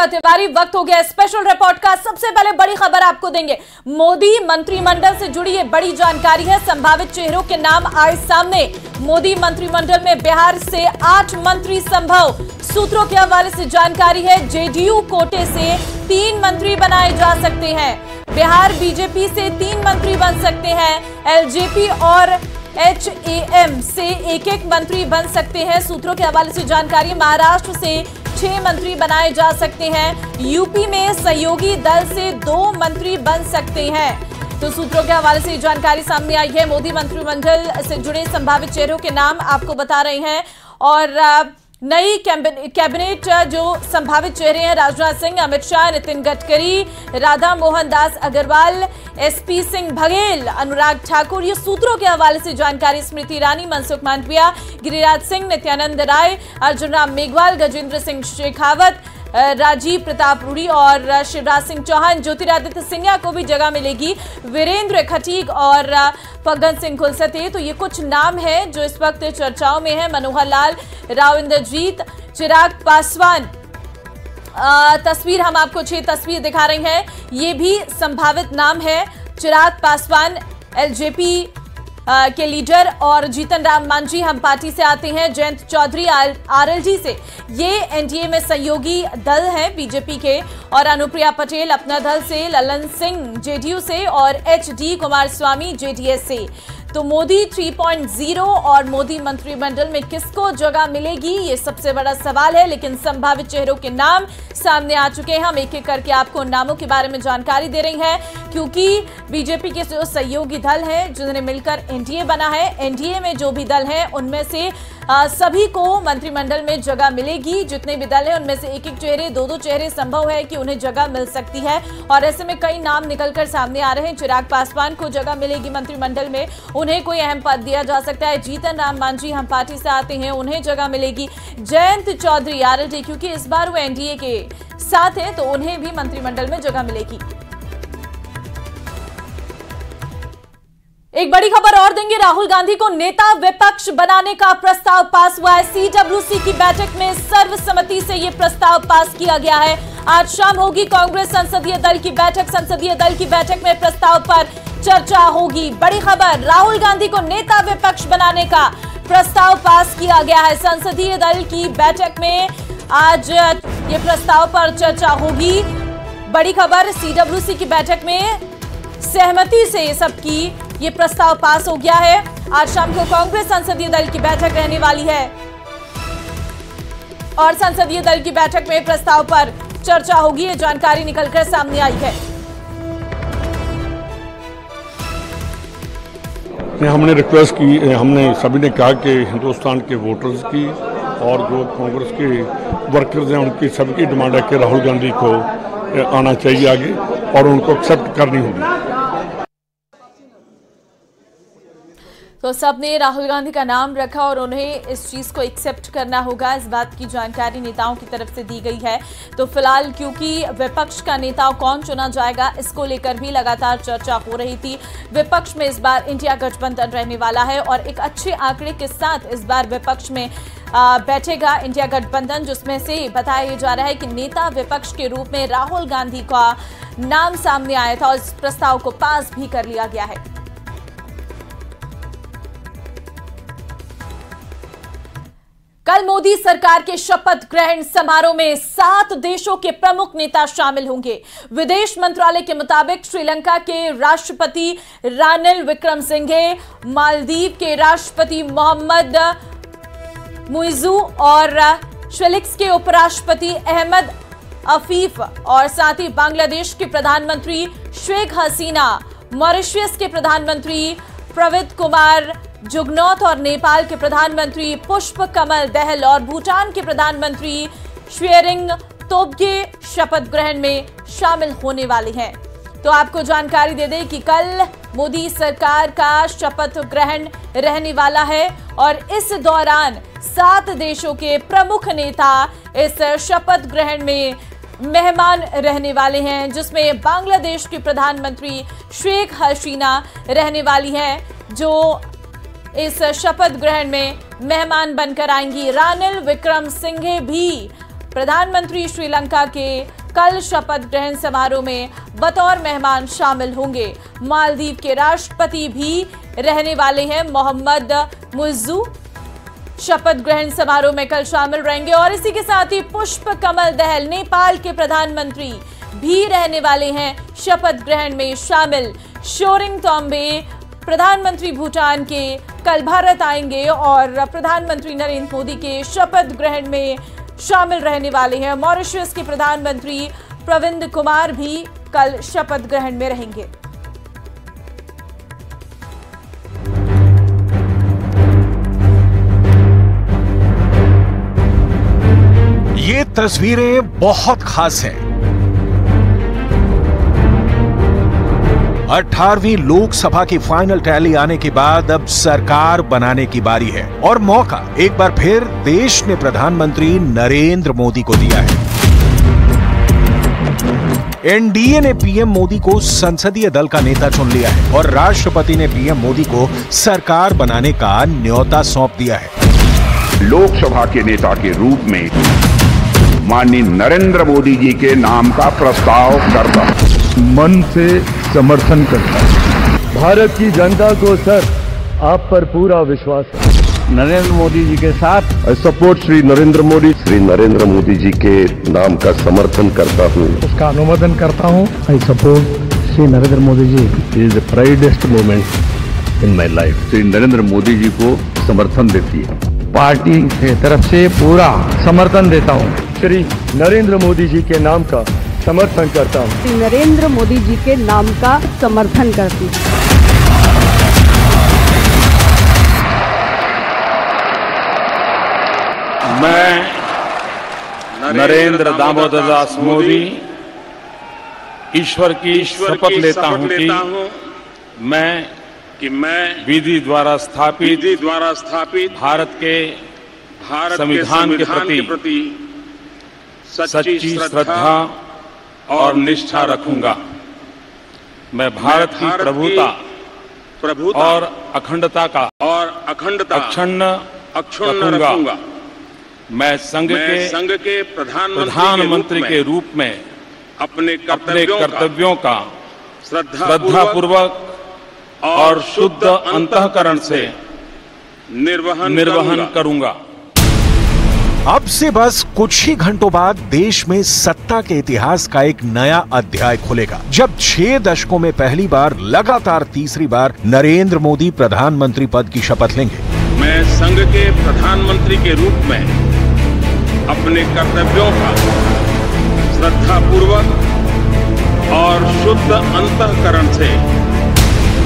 नमस्कार तिवारी, वक्त हो गया स्पेशल रिपोर्ट का। सबसे पहले बड़ी खबर आपको देंगे। मोदी मंत्रिमंडल से जुड़ी ये बड़ी जानकारी है। संभावित चेहरों के नाम आए सामने। मोदी मंत्रिमंडल में बिहार से 8 मंत्री संभव। सूत्रों के हवाले से जानकारी है, जेडीयू कोटे से 3 मंत्री बनाए जा सकते हैं। बिहार बीजेपी से 3 मंत्री बन सकते हैं। एलजेपी और HAM से एक मंत्री बन सकते हैं। सूत्रों के हवाले से जानकारी, महाराष्ट्र से 6 मंत्री बनाए जा सकते हैं। यूपी में सहयोगी दल से 2 मंत्री बन सकते हैं। तो सूत्रों के हवाले से जानकारी सामने आई है। मोदी मंत्रिमंडल से जुड़े संभावित चेहरों के नाम आपको बता रहे हैं। और नई कैबिनेट जो संभावित चेहरे हैं, राजनाथ सिंह, अमित शाह, नितिन गडकरी, राधा मोहन दास अग्रवाल, SP सिंह बघेल, अनुराग ठाकुर। ये सूत्रों के हवाले से जानकारी। स्मृति ईरानी, मनसुख मांडविया, गिरिराज सिंह, नित्यानंद राय, अर्जुन राम मेघवाल, गजेंद्र सिंह शेखावत, राजीव प्रताप रूडी और शिवराज सिंह चौहान। ज्योतिरादित्य सिंधिया को भी जगह मिलेगी। वीरेंद्र खटीक और फग्गन सिंह कुलस्ते। तो ये कुछ नाम हैं जो इस वक्त चर्चाओं में है। मनोहर लाल, राव इंद्रजीत, चिराग पासवान। तस्वीर हम आपको 6 तस्वीर दिखा रही हैं। ये भी संभावित नाम है। चिराग पासवान LJP के लीडर और जीतन राम मांझी हम पार्टी से आते हैं। जयंत चौधरी RLD से, ये NDA में सहयोगी दल हैं बीजेपी के। और अनुप्रिया पटेल अपना दल से, ललन सिंह JDU से और HD कुमारस्वामी JDS से। तो मोदी 3.0 और मोदी मंत्रिमंडल में किसको जगह मिलेगी, ये सबसे बड़ा सवाल है। लेकिन संभावित चेहरों के नाम सामने आ चुके हैं। हम एक एक करके आपको नामों के बारे में जानकारी दे रही हैं, क्योंकि बीजेपी के जो सहयोगी दल हैं जिन्होंने मिलकर NDA बना है, NDA में जो भी दल हैं उनमें से सभी को मंत्रिमंडल में जगह मिलेगी। जितने भी दल हैं उनमें से एक चेहरे, 2 चेहरे संभव है कि उन्हें जगह मिल सकती है। और ऐसे में कई नाम निकलकर सामने आ रहे हैं। चिराग पासवान को जगह मिलेगी मंत्रिमंडल में, उन्हें कोई अहम पद दिया जा सकता है। जीतन राम मांझी हम पार्टी से आते हैं, उन्हें जगह मिलेगी। जयंत चौधरी RLD, क्योंकि इस बार वो NDA के साथ है तो उन्हें भी मंत्रिमंडल में जगह मिलेगी। एक बड़ी खबर और देंगे। राहुल गांधी को नेता विपक्ष बनाने का प्रस्ताव पास हुआ है। CWC की बैठक में सर्वसम्मति से यह प्रस्ताव पास किया गया है। आज शाम होगी कांग्रेस संसदीय दल की बैठक। संसदीय दल की बैठक में प्रस्ताव पर चर्चा होगी। बड़ी खबर, राहुल गांधी को नेता विपक्ष बनाने का प्रस्ताव पास किया गया है। संसदीय दल की बैठक में आज ये प्रस्ताव पर चर्चा होगी। बड़ी खबर, CWC की बैठक में सहमति से सबकी ये प्रस्ताव पास हो गया है। आज शाम को कांग्रेस संसदीय दल की बैठक रहने वाली है और संसदीय दल की बैठक में प्रस्ताव पर चर्चा होगी। ये जानकारी निकलकर सामने आई है। हमने रिक्वेस्ट की, हमने सभी ने कहा कि हिंदुस्तान के वोटर्स की और जो कांग्रेस के वर्कर्स हैं उनकी सबकी डिमांड है कि राहुल गांधी को आना चाहिए आगे और उनको एक्सेप्ट करनी होगी। तो सबने राहुल गांधी का नाम रखा और उन्हें इस चीज़ को एक्सेप्ट करना होगा। इस बात की जानकारी नेताओं की तरफ से दी गई है। तो फिलहाल क्योंकि विपक्ष का नेता कौन चुना जाएगा, इसको लेकर भी लगातार चर्चा हो रही थी। विपक्ष में इस बार इंडिया गठबंधन रहने वाला है और एक अच्छे आंकड़े के साथ इस बार विपक्ष में बैठेगा इंडिया गठबंधन, जिसमें से बताया जा रहा है कि नेता विपक्ष के रूप में राहुल गांधी का नाम सामने आया था और इस प्रस्ताव को पास भी कर लिया गया है। कल मोदी सरकार के शपथ ग्रहण समारोह में 7 देशों के प्रमुख नेता शामिल होंगे। विदेश मंत्रालय के मुताबिक श्रीलंका के राष्ट्रपति रानिल विक्रमसिंघे, मालदीव के राष्ट्रपति मोहम्मद मुइज़ू और फिलिपाइंस के उपराष्ट्रपति अहमद अफीफ और साथ ही बांग्लादेश के प्रधानमंत्री शेख हसीना, मॉरिशस के प्रधानमंत्री प्रविद कुमार जुगनौथ और नेपाल के प्रधानमंत्री पुष्प कमल दहल और भूटान के प्रधानमंत्री शेरिंग तोब्गे शपथ ग्रहण में शामिल होने वाले हैं। तो आपको जानकारी दे दें कि कल मोदी सरकार का शपथ ग्रहण रहने वाला है और इस दौरान 7 देशों के प्रमुख नेता इस शपथ ग्रहण में मेहमान रहने वाले हैं, जिसमें बांग्लादेश की प्रधानमंत्री शेख हसीना रहने वाली हैं, जो इस शपथ ग्रहण में मेहमान बनकर आएंगी। रानिल विक्रमसिंघे भी प्रधानमंत्री श्रीलंका के कल शपथ ग्रहण समारोह में बतौर मेहमान शामिल होंगे। मालदीव के राष्ट्रपति भी रहने वाले हैं मोहम्मद मुइज़्ज़ू शपथ ग्रहण समारोह में कल शामिल रहेंगे। और इसी के साथ ही पुष्प कमल दहल नेपाल के प्रधानमंत्री भी रहने वाले हैं शपथ ग्रहण में शामिल। शोरिंग तोम्बे प्रधानमंत्री भूटान के कल भारत आएंगे और प्रधानमंत्री नरेंद्र मोदी के शपथ ग्रहण में शामिल रहने वाले हैं। मॉरिशस के प्रधानमंत्री प्रविंद कुमार भी कल शपथ ग्रहण में रहेंगे। ये तस्वीरें बहुत खास हैं। 18वीं लोकसभा की फाइनल टैली आने के बाद अब सरकार बनाने की बारी है और मौका एक बार फिर देश ने प्रधानमंत्री नरेंद्र मोदी को दिया है। एनडीए ने पीएम मोदी को संसदीय दल का नेता चुन लिया है और राष्ट्रपति ने पीएम मोदी को सरकार बनाने का न्योता सौंप दिया है। लोकसभा के नेता के रूप में माननीय नरेंद्र मोदी जी के नाम का प्रस्ताव करता हूं। मन से समर्थन करता हूं। भारत की जनता को सर आप पर पूरा विश्वास है। नरेंद्र मोदी जी के साथ आई सपोर्ट श्री नरेंद्र मोदी। श्री नरेंद्र मोदी जी के नाम का समर्थन करता हूं। उसका अनुमोदन करता हूं। I support Shri Narendra Modi ji. Is the proudest moment in my life. Shri Narendra Modi ji को समर्थन देती है। पार्टी के तरफ से पूरा समर्थन देता हूं। श्री नरेंद्र मोदी जी के नाम का समर्थन करता हूं। श्री नरेंद्र मोदी जी के नाम का समर्थन करती हूं। मैं नरेंद्र दामोदर दास मोदी ईश्वर की शपथ लेता हूं कि मैं विधि द्वारा स्थापित भारत के संविधान के प्रति सच्ची श्रद्धा और निष्ठा रखूंगा। मैं भारत की प्रभुता और अखंडता का अक्षुण्ण रखूंगा। मैं संघ के प्रधानमंत्री के रूप में अपने कर्तव्यों का श्रद्धापूर्वक और शुद्ध अंतःकरण से निर्वहन करूंगा। अब से बस कुछ ही घंटों बाद देश में सत्ता के इतिहास का एक नया अध्याय खुलेगा, जब 6 दशकों में पहली बार लगातार तीसरी बार नरेंद्र मोदी प्रधानमंत्री पद की शपथ लेंगे। मैं संघ के प्रधानमंत्री के रूप में अपने कर्तव्यों का श्रद्धापूर्वक और शुद्ध अंतःकरण से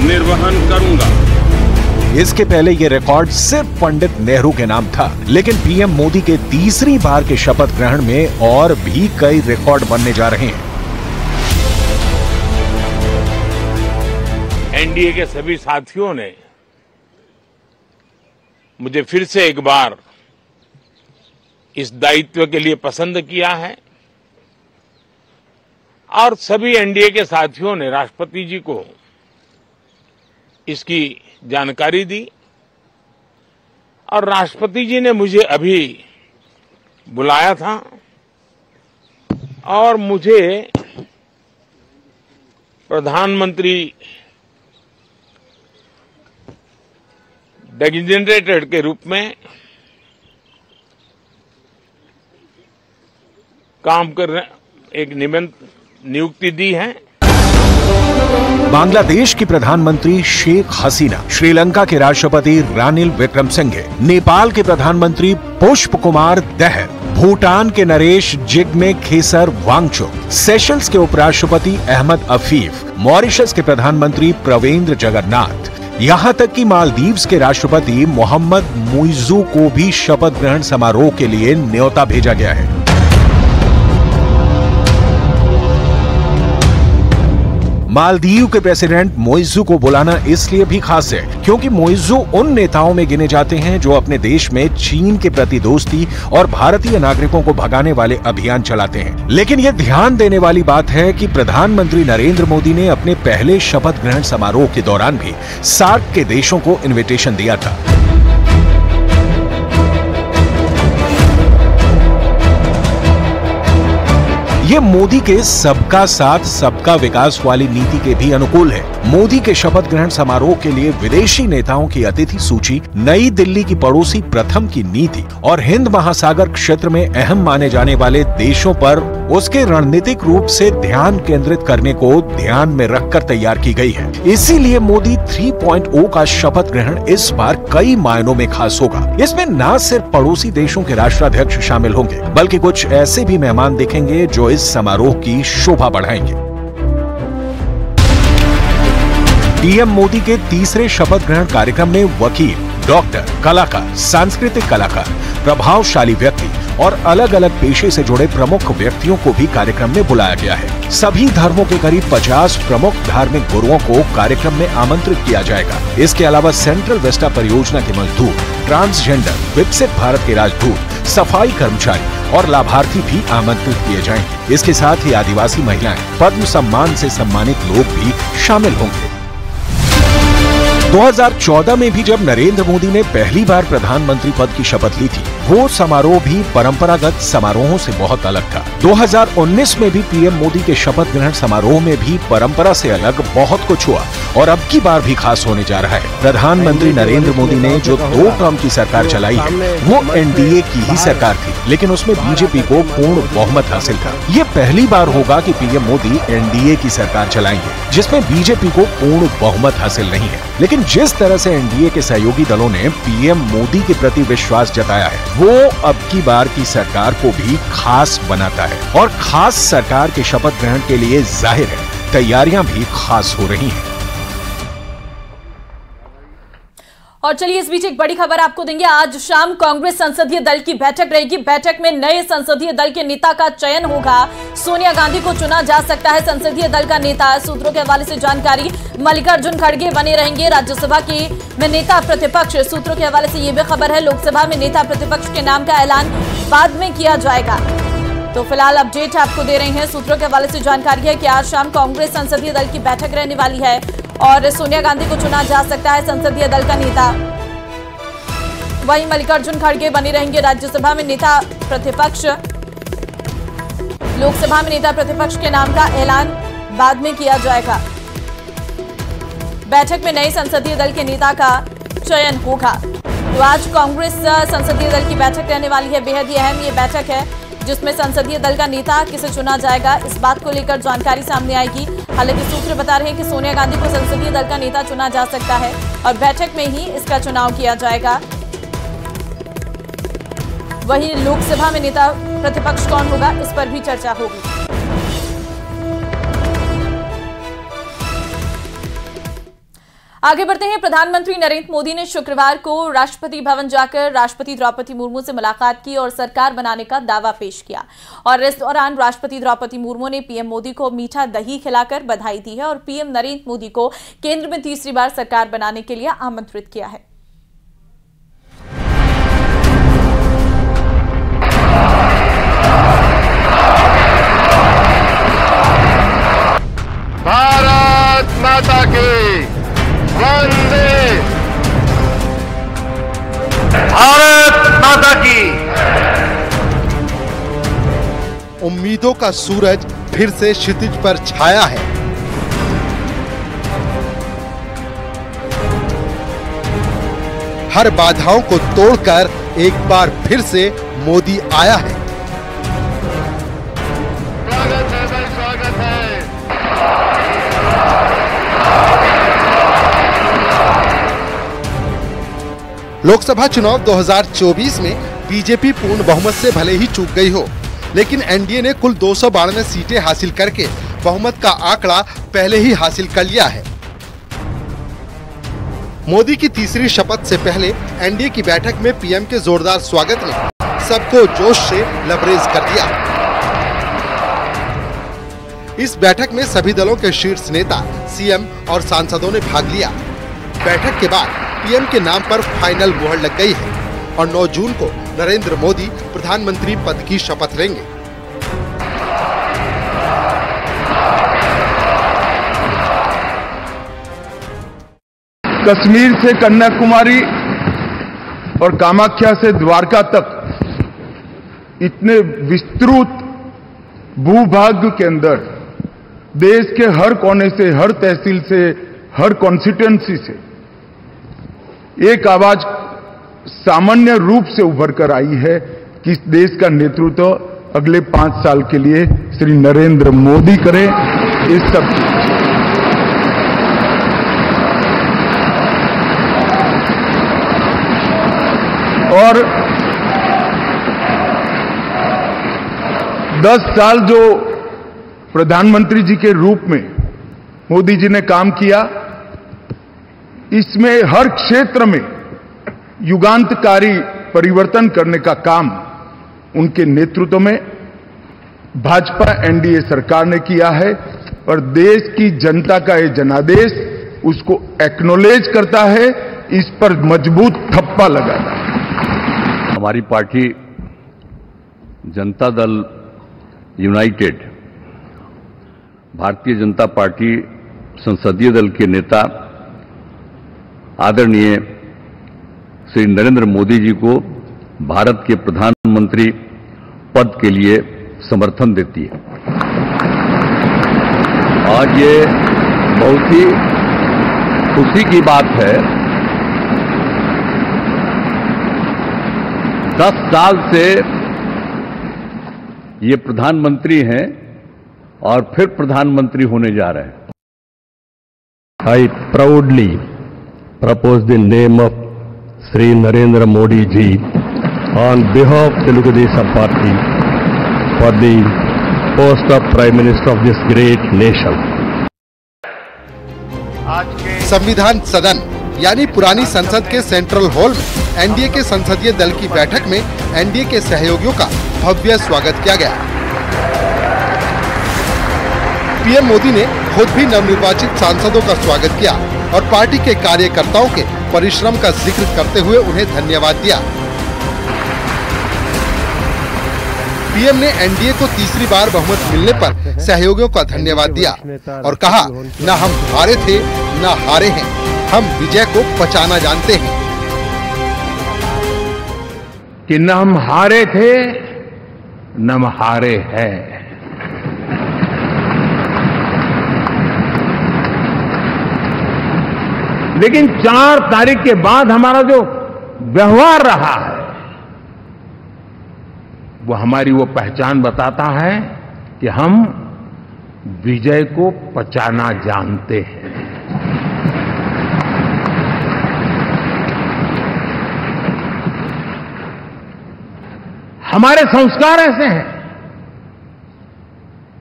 निर्वहन करूंगा। इसके पहले ये रिकॉर्ड सिर्फ पंडित नेहरू के नाम था, लेकिन पीएम मोदी के तीसरी बार के शपथ ग्रहण में और भी कई रिकॉर्ड बनने जा रहे हैं। एनडीए के सभी साथियों ने मुझे फिर से एक बार इस दायित्व के लिए पसंद किया है और सभी एनडीए के साथियों ने राष्ट्रपति जी को इसकी जानकारी दी और राष्ट्रपति जी ने मुझे अभी बुलाया था और मुझे प्रधानमंत्री डेजिग्नेटेड के रूप में काम करने एक नियुक्ति दी है। बांग्लादेश की प्रधानमंत्री शेख हसीना, श्रीलंका के राष्ट्रपति रानिल विक्रमसिंघे, नेपाल के प्रधानमंत्री पुष्प कुमार दहल, भूटान के नरेश जिग्मे खेसर वांगचुक, सेशल्स के उपराष्ट्रपति अहमद अफीफ, मॉरिशस के प्रधानमंत्री प्रवेंद्र जगन्नाथ, यहां तक कि मालदीव्स के राष्ट्रपति मोहम्मद मुइज़्ज़ू को भी शपथ ग्रहण समारोह के लिए न्योता भेजा गया है। मालदीव के प्रेसिडेंट मुइज़्ज़ू को बुलाना इसलिए भी खास है क्योंकि मुइज़्ज़ू उन नेताओं में गिने जाते हैं जो अपने देश में चीन के प्रति दोस्ती और भारतीय नागरिकों को भगाने वाले अभियान चलाते हैं। लेकिन यह ध्यान देने वाली बात है कि प्रधानमंत्री नरेंद्र मोदी ने अपने पहले शपथ ग्रहण समारोह के दौरान भी सार्क के देशों को इन्विटेशन दिया था। ये मोदी के सबका साथ सबका विकास वाली नीति के भी अनुकूल है। मोदी के शपथ ग्रहण समारोह के लिए विदेशी नेताओं की अतिथि सूची, नई दिल्ली की पड़ोसी प्रथम की नीति और हिंद महासागर क्षेत्र में अहम माने जाने वाले देशों पर उसके रणनीतिक रूप से ध्यान केंद्रित करने को ध्यान में रखकर तैयार की गई है। इसीलिए मोदी 3.0 का शपथ ग्रहण इस बार कई मायनों में खास होगा। इसमें न सिर्फ पड़ोसी देशों के राष्ट्राध्यक्ष शामिल होंगे, बल्कि कुछ ऐसे भी मेहमान दिखेंगे जो इस समारोह की शोभा बढ़ाएंगे। पीएम मोदी के तीसरे शपथ ग्रहण कार्यक्रम में वकील, डॉक्टर, कलाकार, सांस्कृतिक कलाकार, प्रभावशाली व्यक्ति और अलग अलग पेशे से जुड़े प्रमुख व्यक्तियों को भी कार्यक्रम में बुलाया गया है। सभी धर्मों के करीब 50 प्रमुख धार्मिक गुरुओं को कार्यक्रम में आमंत्रित किया जाएगा। इसके अलावा सेंट्रल वेस्टा परियोजना के मजदूर, ट्रांसजेंडर, विकसित भारत के राजदूत, सफाई कर्मचारी और लाभार्थी भी आमंत्रित किए जाएंगे। इसके साथ ही आदिवासी महिलाएं, पद्म सम्मान से सम्मानित लोग भी शामिल होंगे। 2014 में भी जब नरेंद्र मोदी ने पहली बार प्रधानमंत्री पद की शपथ ली थी, वो समारोह भी परंपरागत समारोहों से बहुत अलग था। 2019 में भी पीएम मोदी के शपथ ग्रहण समारोह में भी परंपरा से अलग बहुत कुछ हुआ और अब की बार भी खास होने जा रहा है। प्रधानमंत्री नरेंद्र मोदी ने जो 2 टर्म की सरकार चलाई है, वो एनडीए की ही सरकार थी, लेकिन उसमें बीजेपी को पूर्ण बहुमत हासिल था। ये पहली बार होगा कि पीएम मोदी एनडीए की सरकार चलाएंगे, जिसमें बीजेपी को पूर्ण बहुमत हासिल नहीं है। लेकिन जिस तरह से एनडीए के सहयोगी दलों ने पीएम मोदी के प्रति विश्वास जताया है, वो अब की बार की सरकार को भी खास बनाता है और खास सरकार के शपथ ग्रहण के लिए जाहिर है तैयारियां भी खास हो रही हैं। और चलिए इस बीच एक बड़ी खबर आपको देंगे। आज शाम कांग्रेस संसदीय दल की बैठक रहेगी। बैठक में नए संसदीय दल के नेता का चयन होगा। सोनिया गांधी को चुना जा सकता है संसदीय दल का नेता। सूत्रों के हवाले से जानकारी, मल्लिकार्जुन खड़गे बने रहेंगे राज्यसभा में नेता प्रतिपक्ष। सूत्रों के हवाले से यह भी खबर है, लोकसभा में नेता प्रतिपक्ष के नाम का ऐलान बाद में किया जाएगा। तो फिलहाल अपडेट आपको दे रहे हैं। सूत्रों के हवाले से जानकारी है कि आज शाम कांग्रेस संसदीय दल की बैठक रहने वाली है और सोनिया गांधी को चुना जा सकता है संसदीय दल का नेता। वहीं मल्लिकार्जुन खड़गे बने रहेंगे राज्यसभा में नेता प्रतिपक्ष। लोकसभा में नेता प्रतिपक्ष के नाम का ऐलान बाद में किया जाएगा। बैठक में नए संसदीय दल के नेता का चयन होगा। तो आज कांग्रेस संसदीय दल की बैठक रहने वाली है। बेहद ही अहम ये बैठक है जिसमें संसदीय दल का नेता किसे चुना जाएगा, इस बात को लेकर जानकारी सामने आएगी। हालांकि सूत्र बता रहे हैं कि सोनिया गांधी को संसदीय दल का नेता चुना जा सकता है और बैठक में ही इसका चुनाव किया जाएगा। वहीं लोकसभा में नेता प्रतिपक्ष कौन होगा, इस पर भी चर्चा होगी। आगे बढ़ते हैं। प्रधानमंत्री नरेंद्र मोदी ने शुक्रवार को राष्ट्रपति भवन जाकर राष्ट्रपति द्रौपदी मुर्मू से मुलाकात की और सरकार बनाने का दावा पेश किया। और इस दौरान राष्ट्रपति द्रौपदी मुर्मू ने पीएम मोदी को मीठा दही खिलाकर बधाई दी है और पीएम नरेंद्र मोदी को केंद्र में तीसरी बार सरकार बनाने के लिए आमंत्रित किया है। भारत माता की वंदे, भारत माता की। उम्मीदों का सूरज फिर से क्षितिज पर छाया है। हर बाधाओं को तोड़कर एक बार फिर से मोदी आया है। स्वागत है भाई, स्वागत है। लोकसभा चुनाव 2024 में बीजेपी पूर्ण बहुमत से भले ही चूक गई हो, लेकिन एनडीए ने कुल 292 सीटें हासिल करके बहुमत का आंकड़ा पहले ही हासिल कर लिया है। मोदी की तीसरी शपथ से पहले एनडीए की बैठक में पीएम के जोरदार स्वागत ने सबको जोश से लबरेज कर दिया। इस बैठक में सभी दलों के शीर्ष नेता, सीएम और सांसदों ने भाग लिया। बैठक के बाद पीएम के नाम पर फाइनल मुहर लग गई है और 9 जून को नरेंद्र मोदी प्रधानमंत्री पद की शपथ लेंगे। कश्मीर से कन्याकुमारी और कामाख्या से द्वारका तक इतने विस्तृत भूभाग के अंदर देश के हर कोने से, हर तहसील से, हर कॉन्स्टिट्यूएंसी से एक आवाज सामान्य रूप से उभर कर आई है कि इस देश का नेतृत्व अगले 5 साल के लिए श्री नरेंद्र मोदी करें। इस सब और 10 साल जो प्रधानमंत्री जी के रूप में मोदी जी ने काम किया, इसमें हर क्षेत्र में युगांतकारी परिवर्तन करने का काम उनके नेतृत्व में भाजपा एनडीए सरकार ने किया है और देश की जनता का ये जनादेश उसको एक्नॉलेज करता है, इस पर मजबूत ठप्पा लगाता है। हमारी party Janata Dal United, Bharatiya Janata party संसदीय दल के नेता आदरणीय श्री नरेंद्र मोदी जी को भारत के प्रधानमंत्री पद के लिए समर्थन देती है। आज ये बहुत ही खुशी की बात है, 10 साल से ये प्रधानमंत्री हैं और फिर प्रधानमंत्री होने जा रहे हैं। I proudly propose the name of Sri Narendra Modi ji on behalf of Telugu Desam Party for the post of Prime Minister of this great nation. संविधान सदन यानी पुरानी संसद के सेंट्रल हॉल में एनडीए के संसदीय दल की बैठक में एनडीए के सहयोगियों का भव्य स्वागत किया गया। पीएम मोदी ने खुद भी नवनिर्वाचित सांसदों का स्वागत किया और पार्टी के कार्यकर्ताओं के परिश्रम का जिक्र करते हुए उन्हें धन्यवाद दिया। पीएम ने एनडीए को तीसरी बार बहुमत मिलने पर सहयोगियों का धन्यवाद दिया और कहा, न हम हारे थे न हारे हैं, हम विजय को पचाना जानते हैं। कि न हम हारे थे न हम हारे हैं। लेकिन 4 तारीख के बाद हमारा जो व्यवहार रहा है वो हमारी वो पहचान बताता है कि हम विजय को पचाना जानते हैं। हमारे संस्कार ऐसे हैं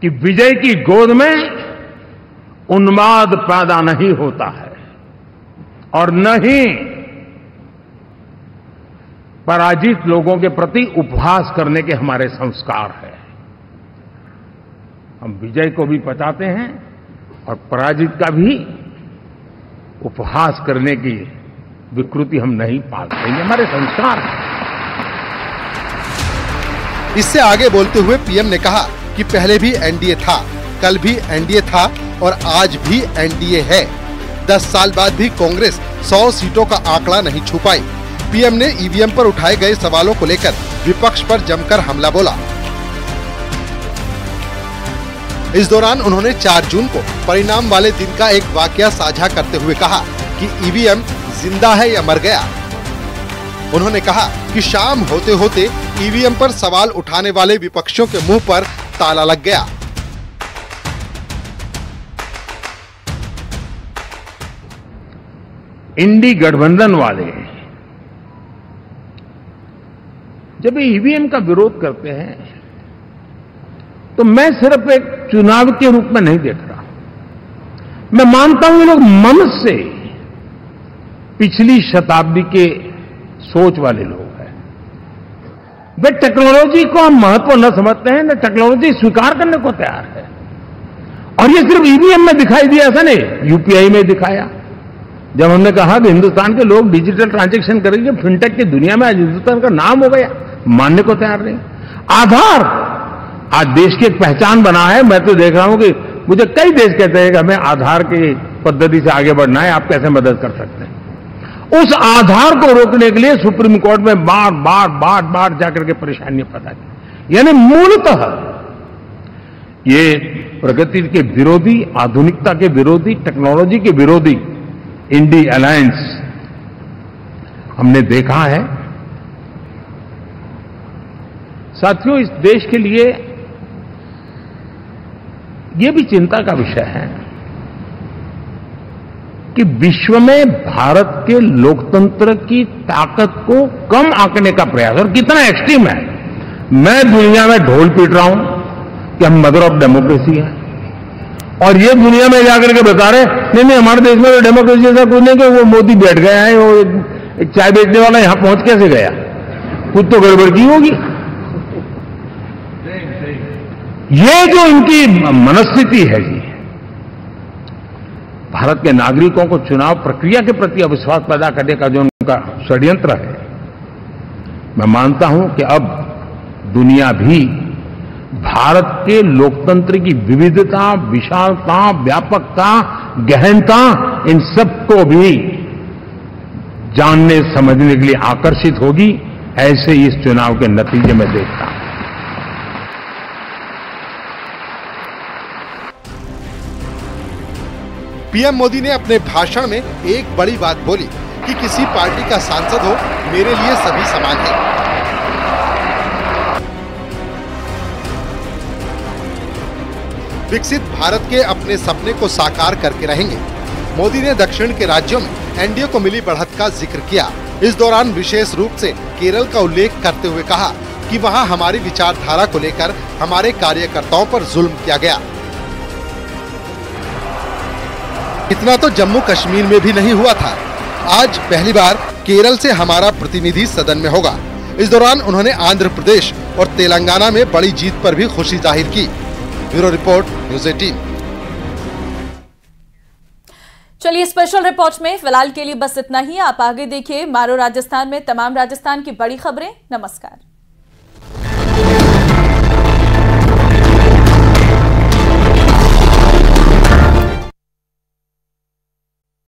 कि विजय की गोद में उन्माद पैदा नहीं होता है और न ही पराजित लोगों के प्रति उपहास करने के हमारे संस्कार है। हम विजय को भी पचाते हैं और पराजित का भी उपहास करने की विकृति हम नहीं पालते, ये हमारे संस्कार है। इससे आगे बोलते हुए पीएम ने कहा कि पहले भी एनडीए था, कल भी एनडीए था और आज भी एनडीए है। 10 साल बाद भी कांग्रेस 100 सीटों का आंकड़ा नहीं छू पाई। पीएम ने ईवीएम पर उठाए गए सवालों को लेकर विपक्ष पर जमकर हमला बोला। इस दौरान उन्होंने 4 जून को परिणाम वाले दिन का एक वाकया साझा करते हुए कहा कि ईवीएम जिंदा है या मर गया। उन्होंने कहा कि शाम होते होते ईवीएम पर सवाल उठाने वाले विपक्षियों के मुंह पर ताला लग गया। इंडी गठबंधन वाले जब ईवीएम का विरोध करते हैं तो मैं सिर्फ एक चुनाव के रूप में नहीं देख रहा। मैं मानता हूं ये लोग मन से पिछली शताब्दी के सोच वाले लोग हैं। वे टेक्नोलॉजी को हम महत्व न समझते हैं, न टेक्नोलॉजी स्वीकार करने को तैयार है। और ये सिर्फ ईवीएम में दिखाई दिया, ऐसा नहीं, यूपीआई में दिखाया। जब हमने कहा कि हिंदुस्तान के लोग डिजिटल ट्रांजैक्शन करेंगे, फिनटेक की दुनिया में आज हिंदुस्तान का नाम हो गया, मानने को तैयार नहीं। आधार आज देश की एक पहचान बना है। मैं तो देख रहा हूं कि मुझे कई देश कहते हैं कि हमें आधार की पद्धति से आगे बढ़ना है, आप कैसे मदद कर सकते हैं। उस आधार को रोकने के लिए सुप्रीम कोर्ट में बार बार जाकर के परेशानियां पैदा की। यानी मूलतः ये प्रगति के विरोधी, आधुनिकता के विरोधी, टेक्नोलॉजी के विरोधी इंडी अलायंस हमने देखा है। साथियों, इस देश के लिए ये भी चिंता का विषय है कि विश्व में भारत के लोकतंत्र की ताकत को कम आंकने का प्रयास, और कितना एक्सट्रीम है। मैं दुनिया में ढोल पीट रहा हूं कि हम मदर ऑफ डेमोक्रेसी है, और ये दुनिया में जाकर के बता रहे नहीं हमारे देश में तो डेमोक्रेसी ऐसा कुछ नहीं कि वो मोदी बैठ गया है, वो एक चाय बेचने वाला यहां पहुंच कैसे गया, कुछ तो गड़बड़ की होगी। ये जो इनकी मनस्थिति है जी, भारत के नागरिकों को चुनाव प्रक्रिया के प्रति अविश्वास पैदा करने का जो उनका षड्यंत्र है, मैं मानता हूं कि अब दुनिया भी भारत के लोकतंत्र की विविधता, विशालता, व्यापकता, गहनता, इन सबको भी जानने समझने के लिए आकर्षित होगी। ऐसे इस चुनाव के नतीजे में देखता हूं। पीएम मोदी ने अपने भाषण में एक बड़ी बात बोली कि किसी पार्टी का सांसद हो, मेरे लिए सभी समान हैं। विकसित भारत के अपने सपने को साकार करके रहेंगे। मोदी ने दक्षिण के राज्यों में एनडीए को मिली बढ़त का जिक्र किया। इस दौरान विशेष रूप से केरल का उल्लेख करते हुए कहा कि वहां हमारी विचारधारा को लेकर हमारे कार्यकर्ताओं पर जुल्म किया गया। इतना तो जम्मू कश्मीर में भी नहीं हुआ था। आज पहली बार केरल से हमारा प्रतिनिधि सदन में होगा। इस दौरान उन्होंने आंध्र प्रदेश और तेलंगाना में बड़ी जीत पर भी खुशी जाहिर की। Bureau report, news 18। चलिए, स्पेशल रिपोर्ट में फिलहाल के लिए बस इतना ही। आप आगे देखिए मारो राजस्थान में तमाम राजस्थान की बड़ी खबरें। नमस्कार।